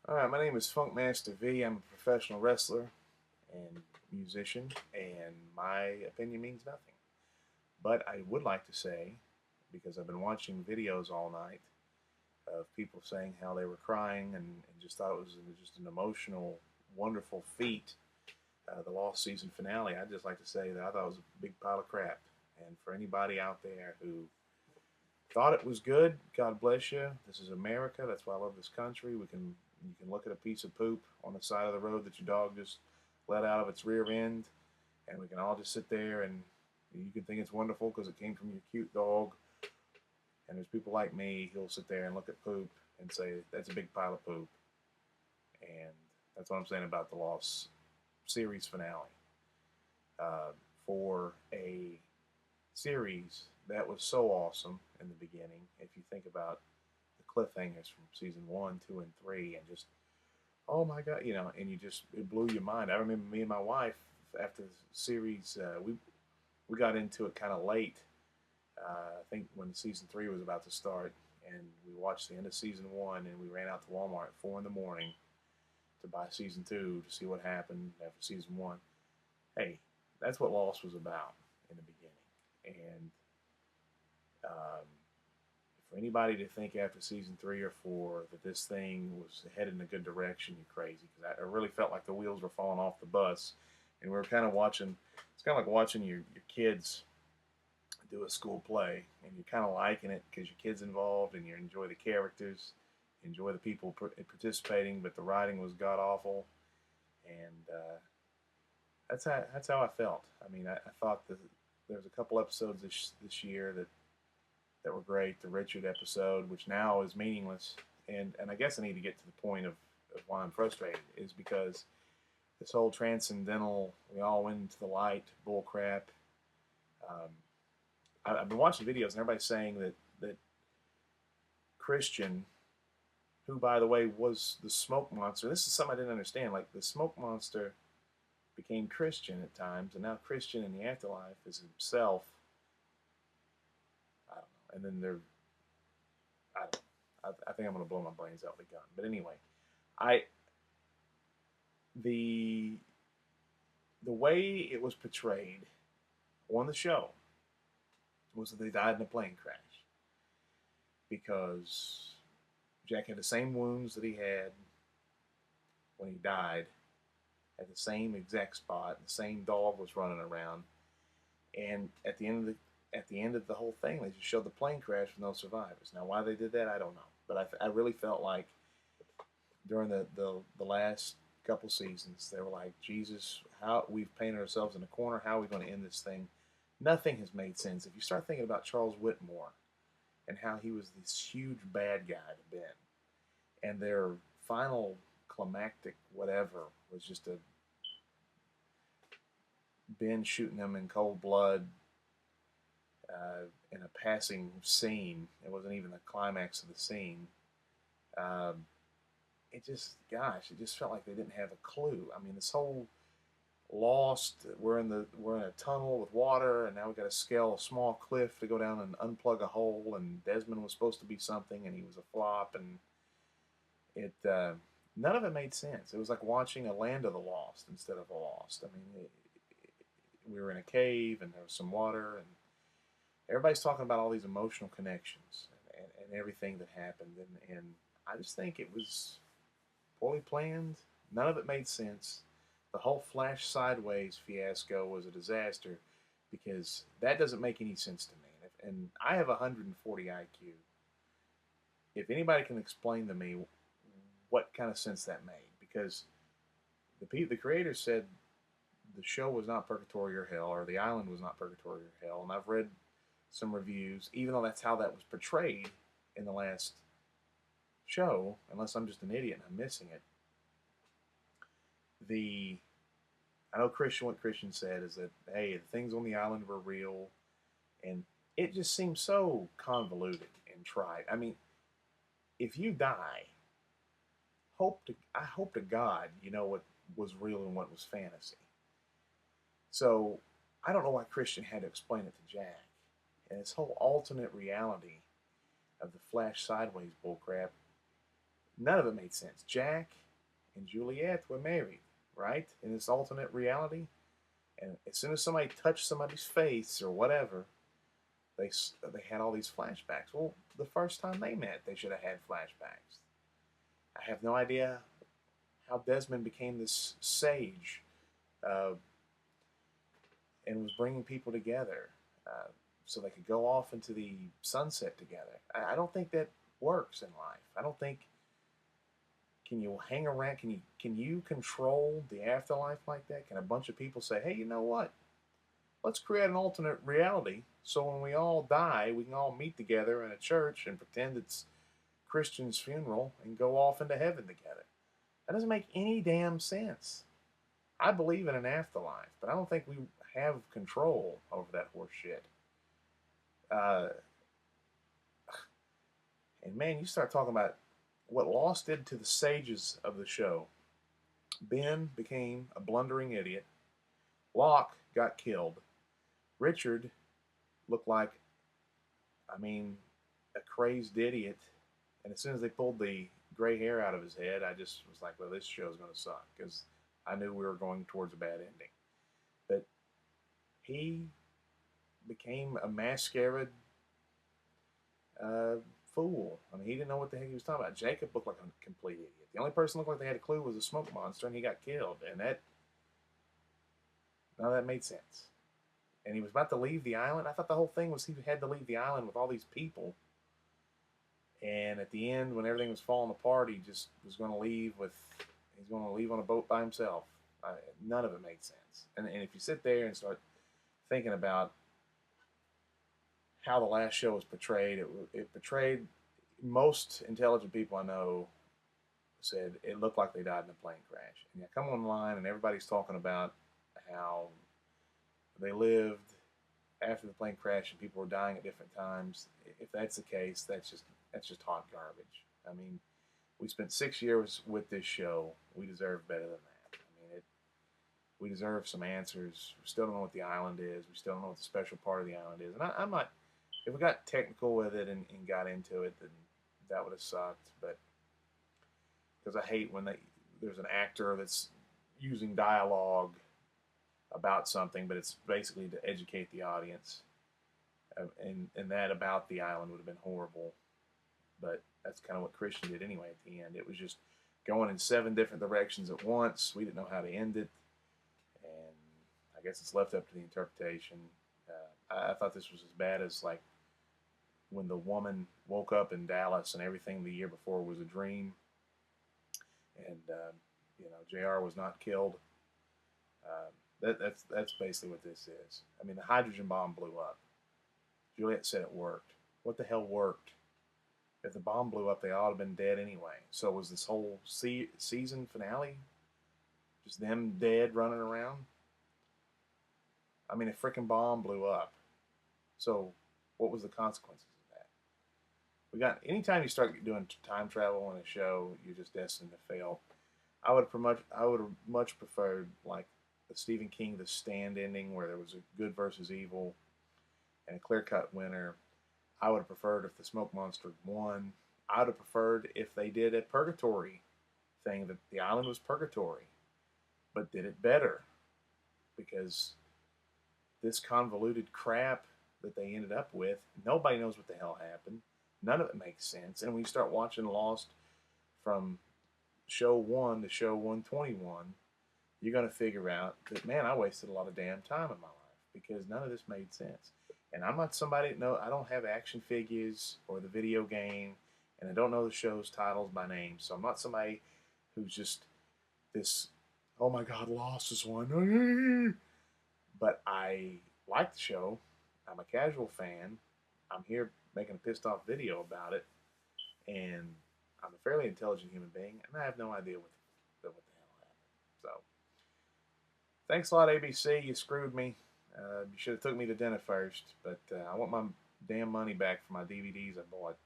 Alright, my name is Funkmaster V. I'm a professional wrestler and musician, and my opinion means nothing. But I would like to say, because I've been watching videos all night of people saying how they were crying and just thought it was just an emotional, wonderful feat, the Lost season finale, I'd just like to say that I thought it was a big pile of crap. And for anybody out there who thought it was good, God bless you. This is America. That's why I love this country. You can look at a piece of poop on the side of the road that your dog just let out of its rear end, and we can all just sit there and you can think it's wonderful because it came from your cute dog. And there's people like me who'll sit there and look at poop and say that's a big pile of poop. And that's what I'm saying about the Lost series finale. Uh, for a series that was so awesome in the beginning, if you think about the cliffhangers from season 1, 2, and 3, and just oh my god, and you just it blew your mind. I remember me and my wife after the series, we got into it kind of late. I think when season 3 was about to start, and we watched the end of season 1, and we ran out to Walmart at 4 in the morning to buy season 2 to see what happened after season 1. Hey, that's what Lost was about in the beginning, and um, for anybody to think after season 3 or 4 that this thing was headed in a good direction, you're crazy. Because I really felt like the wheels were falling off the bus, and we were kind of watching. It's kind of like watching your kids do a school play, and you're kind of liking it because your kids involved, and you enjoy the characters, you enjoy the people participating, but the writing was god awful, and that's how I felt. I mean, I thought that there was a couple episodes this year that were great. The Richard episode, which now is meaningless, and I guess I need to get to the point of why I'm frustrated is because this whole transcendental, we all went into the light bullcrap. Um, I've been watching videos and everybody's saying that Christian, who by the way was the smoke monster, this is something I didn't understand. Like the smoke monster became Christian at times, and now Christian in the afterlife is himself. I don't know. And then I don't know. I think I'm going to blow my brains out with a gun. But anyway, I the the way it was portrayed on the show was that they died in a plane crash because Jack had the same wounds that he had when he died at the same exact spot. The same dog was running around, and at the end of the whole thing, they just showed the plane crash with no survivors. Now, why they did that, I don't know. But I really felt like during the last couple seasons, they were like, Jesus, how we've painted ourselves in a corner. How are we going to end this thing? Nothing has made sense. If you start thinking about Charles Whitmore and how he was this huge bad guy to Ben, and their final climactic whatever was just a Ben shooting them in cold blood in a passing scene. It wasn't even the climax of the scene. Um, it just, gosh, it just felt like they didn't have a clue. I mean, this whole lost. We're in a tunnel with water, and now we got to scale a small cliff to go down and unplug a hole. And Desmond was supposed to be something, and he was a flop. And it none of it made sense. It was like watching a Land of the Lost instead of a Lost. I mean, we were in a cave, and there was some water, and everybody's talking about all these emotional connections and everything that happened, and I just think it was poorly planned. None of it made sense. The whole Flash Sideways fiasco was a disaster because that doesn't make any sense to me. And I have 140 IQ. If anybody can explain to me what kind of sense that made, because the creator said the show was not purgatory or hell, or the island was not purgatory or hell, and I've read some reviews, even though that's how that was portrayed in the last show, unless I'm just an idiot and I'm missing it. The I know Christian what Christian said is that hey, the things on the island were real, and it just seems so convoluted and trite. I mean, if you die, I hope to God you know what was real and what was fantasy. So I don't know why Christian had to explain it to Jack, and this whole alternate reality of the Flash Sideways bullcrap. None of it made sense. Jack and Juliet were married, right? In this alternate reality. And as soon as somebody touched somebody's face or whatever, they had all these flashbacks. Well, the first time they met, they should have had flashbacks. I have no idea how Desmond became this sage uh, and was bringing people together so they could go off into the sunset together. I don't think that works in life. I don't think. Can you hang around? Can you control the afterlife like that? Can a bunch of people say, "Hey, you know what? Let's create an alternate reality so when we all die, we can all meet together in a church and pretend it's Christian's funeral and go off into heaven together." That doesn't make any damn sense. I believe in an afterlife, but I don't think we have control over that horse shit. Uh, and man, you start talking about what Lost did to the sages of the show. Ben became a blundering idiot. Locke got killed. Richard looked like, I mean, a crazed idiot. And as soon as they pulled the gray hair out of his head, I just was like, well, this show's going to suck because I knew we were going towards a bad ending. But he became a masquerade uh, fool. I mean, he didn't know what the heck he was talking about. Jacob looked like a complete idiot. The only person looked like they had a clue was a smoke monster, and he got killed. And none of that made sense. And he was about to leave the island. I thought the whole thing was he had to leave the island with all these people. And at the end, when everything was falling apart, he just was going to leave he's going to leave on a boat by himself. None of it made sense. And if you sit there and start thinking about how the last show was portrayed, it portrayed, most intelligent people I know said it looked like they died in a plane crash. And you come online and everybody's talking about how they lived after the plane crash and people were dying at different times. If that's the case, that's just hot garbage. I mean, we spent 6 years with this show. We deserve better than that. I mean, we deserve some answers. We still don't know what the island is. We still don't know what the special part of the island is. And I'm not. If we got technical with it and got into it, then that would have sucked. But because I hate when there's an actor that's using dialogue about something, but it's basically to educate the audience. And that about the island would have been horrible. But that's kind of what Christian did anyway at the end. It was just going in 7 different directions at once. We didn't know how to end it. And I guess it's left up to the interpretation. I thought this was as bad as like when the woman woke up in Dallas and everything the year before was a dream. And, JR was not killed. That's basically what this is. I mean, the hydrogen bomb blew up. Juliet said it worked. What the hell worked? If the bomb blew up, they ought to have been dead anyway. So was this whole season finale just them dead running around? I mean, a freaking bomb blew up. So what was the consequences of that? Anytime you start doing time travel on a show, you're just destined to fail. I would have much preferred like the Stephen King The Stand ending where there was a good versus evil and a clear-cut winner. I would have preferred if the smoke monster won. I would have preferred if they did a purgatory thing, that the island was purgatory, but did it better. Because this convoluted crap that they ended up with, nobody knows what the hell happened. None of it makes sense. And when you start watching Lost from show 1 to show 121, you're going to figure out that, man, I wasted a lot of damn time in my life because none of this made sense. And I'm not somebody, no, I don't have action figures or the video game, and I don't know the show's titles by name. So I'm not somebody who's just this, oh my God, Lost is one. But I like the show. I'm a casual fan. I'm here making a pissed off video about it. And I'm a fairly intelligent human being, and I have no idea what the hell happened. So, thanks a lot, ABC. You screwed me. You should have took me to dinner first, but I want my damn money back for my DVDs I bought.